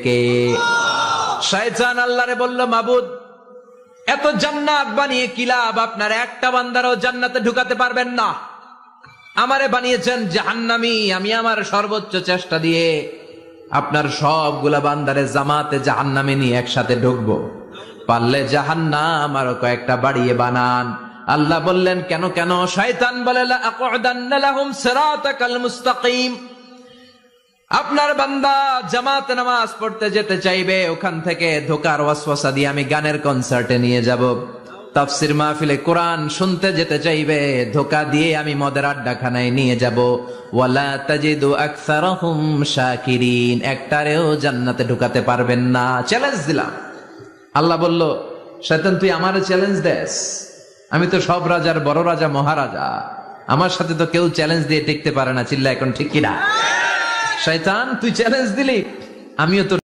কে? শয়তান আল্লাহরে বলল, মাবুদ এত জান্নাত বানিয়ে কি লাভ? আপনার একটা বান্দারও জান্নাতে ঢুকাতে পারবেন না। আমারে বানিয়েছেন জাহান্নামী, আমি আমার সর্বোচ্চ চেষ্টা দিয়ে আপনার সবগুলা বান্দারে জামাতে জাহান্নামে নিয়ে একসাথে ঢুকবো। পারলে জাহান্নাম আরো কয়েকটা বাড়িয়ে বানান। আল্লাহ বললেন, কেন কেন? শয়তান বলে, লা আকুদান্না লাহুম সিরাতাকাল মুস্তাকিম। আপনার বান্দা জামাতে নামাজ পড়তে যেতে চাইবে, ওখান থেকে ধোকার ওয়াসওয়াসা দিয়ে আমি গানের কনসার্টে নিয়ে যাব। তাফসির মাহফিলে কোরআন শুনতে যেতে চাইবে, ধোকা দিয়ে আমি মদের আড্ডাখানায় নিয়ে যাব। ওয়ালা তাজিদু আকসারাহুম শাকিরিন, একটারেও জান্নাতে ঢুকাতে পারবেন না। চ্যালেঞ্জ দিলাম। আল্লাহ বলল, শয়তান তুই আমারে চ্যালেঞ্জ দেস? আমি তো সব রাজার বড় রাজা, মহারাজা। আমার সাথে তো কেউ চ্যালেঞ্জ দিয়ে টিকতে পারে না। চিল্লা এখন ঠিক কিনা? শয়তান তুই চ্যালেঞ্জ দিলি, আমিও তো